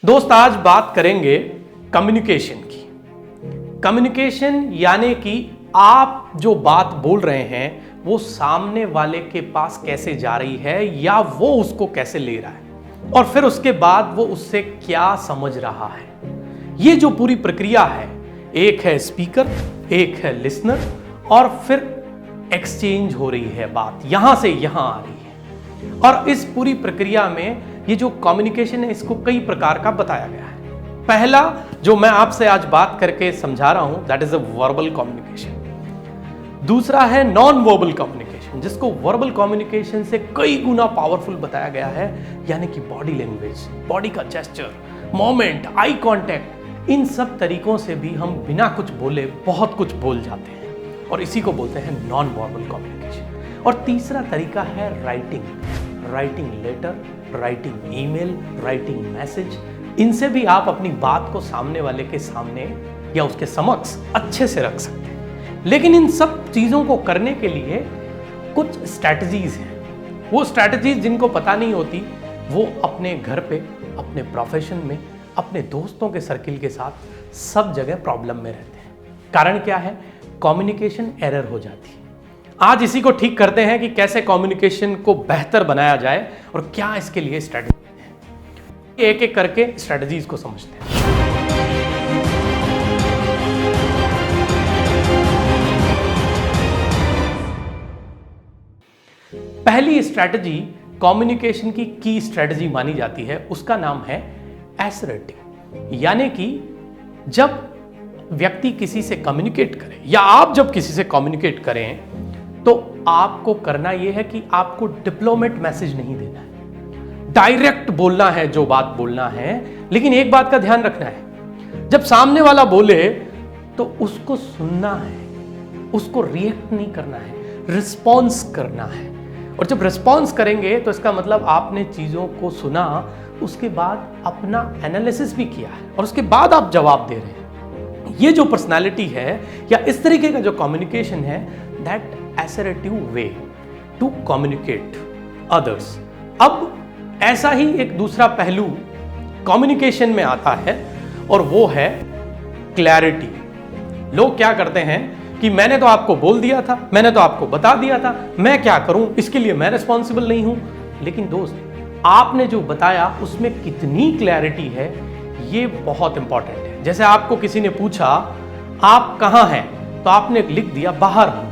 दोस्त आज बात करेंगे कम्युनिकेशन की। कम्युनिकेशन यानी कि आप जो बात बोल रहे हैं वो सामने वाले के पास कैसे जा रही है या वो उसको कैसे ले रहा है और फिर उसके बाद वो उससे क्या समझ रहा है। ये जो पूरी प्रक्रिया है, एक है स्पीकर, एक है लिसनर और फिर एक्सचेंज हो रही है, बात यहां से यहां आ रही है। और इस पूरी प्रक्रिया में ये जो कम्युनिकेशन है इसको कई प्रकार का बताया गया है। पहला जो मैं आपसे आज बात करके समझा रहा हूं that is a verbal communication. दूसरा है नॉन वर्बल कम्युनिकेशन, जिसको वर्बल कम्युनिकेशन से कई गुना पावरफुल बताया गया है, यानी कि बॉडी लैंग्वेज, बॉडी का जेस्चर, मोमेंट, आई कांटेक्ट, इन सब तरीकों से भी हम बिना कुछ बोले बहुत कुछ बोल जाते हैं और इसी को बोलते हैं नॉन वर्बल कम्युनिकेशन। और तीसरा तरीका है writing letter, writing email, writing message. इनसे भी आप अपनी बात को सामने वाले के सामने या उसके समक्ष अच्छे से रख सकते हैं। लेकिन इन सब चीजों को करने के लिए कुछ स्ट्रैटेजीज हैं। वो स्ट्रैटेजीज जिनको पता नहीं होती वो अपने घर पे, अपने प्रोफेशन में, अपने दोस्तों के सर्किल के साथ सब जगह प्रॉब्लम में रहते हैं। कारण क्या है? कम्युनिकेशन एरर हो जाती है। आज इसी को ठीक करते हैं कि कैसे कम्युनिकेशन को बेहतर बनाया जाए और क्या इसके लिए स्ट्रैटेजी है। एक एक करके स्ट्रैटेजीज को समझते हैं। पहली स्ट्रैटेजी कम्युनिकेशन की स्ट्रैटेजी मानी जाती है, उसका नाम है असर्टिव। यानी कि जब व्यक्ति किसी से कम्युनिकेट करे या आप जब किसी से कम्युनिकेट करें तो आपको करना यह है कि आपको डिप्लोमेट मैसेज नहीं देना है, डायरेक्ट बोलना है जो बात बोलना है। लेकिन एक बात का ध्यान रखना है, जब सामने वाला बोले तो उसको सुनना है, उसको रिएक्ट नहीं करना है, रिस्पॉन्स करना है। और जब रिस्पॉन्स करेंगे तो इसका मतलब आपने चीजों को सुना, उसके बाद अपना एनालिसिस भी किया है और उसके बाद आप जवाब दे रहे हैं। ये जो पर्सनालिटी है या इस तरीके का जो कम्युनिकेशन है, that assertive way to communicate others। अब ऐसा ही एक दूसरा पहलू कम्युनिकेशन में आता है और वो है क्लैरिटी। लोग क्या करते हैं कि मैंने तो आपको बोल दिया था, मैंने तो आपको बता दिया था, मैं क्या करूं, इसके लिए मैं रिस्पॉन्सिबल नहीं हूं। लेकिन दोस्त, आपने जो बताया उसमें कितनी क्लैरिटी है, ये बहुत इंपॉर्टेंट है। जैसे आपको किसी ने पूछा आप कहां हैं, तो आपने लिख दिया बाहर हूं।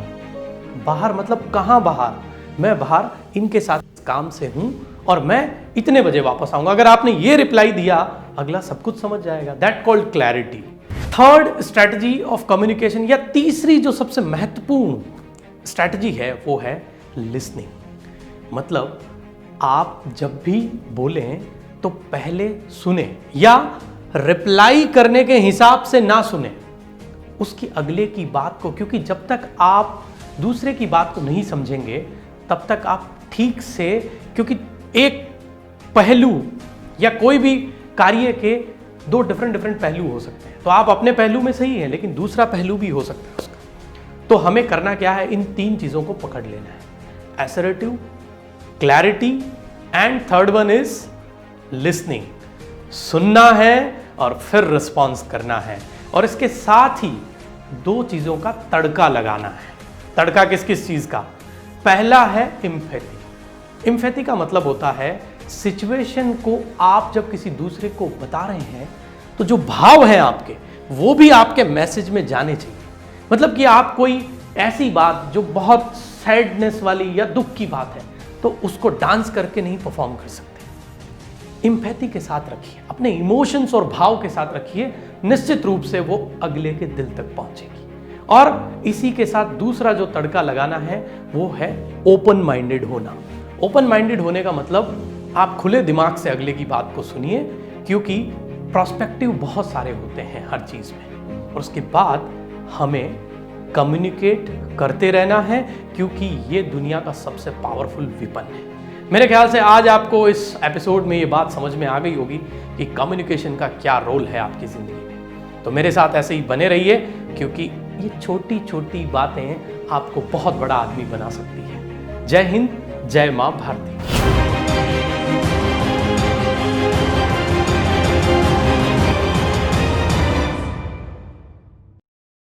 बाहर मतलब कहां बाहर? मैं बाहर इनके साथ काम से हूं और मैं इतने बजे वापस आऊंगा। अगर आपने ये रिप्लाई दिया, अगला सब कुछ समझ जाएगा। That called clarity. Third strategy of communication या तीसरी जो सबसे महत्वपूर्ण स्ट्रैटेजी है वो है लिसनिंग। मतलब आप जब भी बोलें तो पहले सुने या रिप्लाई करने के हिसाब से ना सुने उसकी अगले की बात को, क्योंकि जब तक आप दूसरे की बात को नहीं समझेंगे तब तक आप ठीक से, क्योंकि एक पहलू या कोई भी कार्य के दो डिफरेंट पहलू हो सकते हैं। तो आप अपने पहलू में सही हैं लेकिन दूसरा पहलू भी हो सकता है उसका। तो हमें करना क्या है? इन तीन चीजों को पकड़ लेना है, assertive, clarity and third one is listening. सुनना है और फिर रिस्पॉन्स करना है। और इसके साथ ही दो चीजों का तड़का लगाना है। तड़का किस किस चीज का? पहला है एम्पैथी। एम्पैथी का मतलब होता है सिचुएशन को आप जब किसी दूसरे को बता रहे हैं तो जो भाव है आपके वो भी आपके मैसेज में जाने चाहिए। मतलब कि आप कोई ऐसी बात जो बहुत सैडनेस वाली या दुख की बात है तो उसको डांस करके नहीं परफॉर्म कर सकते। एम्पैथी के साथ रखिए, अपने इमोशंस और भाव के साथ रखिए, निश्चित रूप से वो अगले के दिल तक पहुंचेगी। और इसी के साथ दूसरा जो तड़का लगाना है वो है ओपन माइंडेड होना। ओपन माइंडेड होने का मतलब आप खुले दिमाग से अगले की बात को सुनिए, क्योंकि प्रोस्पेक्टिव बहुत सारे होते हैं हर चीज में। और उसके बाद हमें कम्युनिकेट करते रहना है, क्योंकि ये दुनिया का सबसे पावरफुल वेपन है। मेरे ख्याल से आज आपको इस एपिसोड में ये बात समझ में आ गई होगी कि कम्युनिकेशन का क्या रोल है आपकी जिंदगी में। तो मेरे साथ ऐसे ही बने रहिए, क्योंकि ये छोटी छोटी बातें आपको बहुत बड़ा आदमी बना सकती है। जय हिंद, जय मां भारती।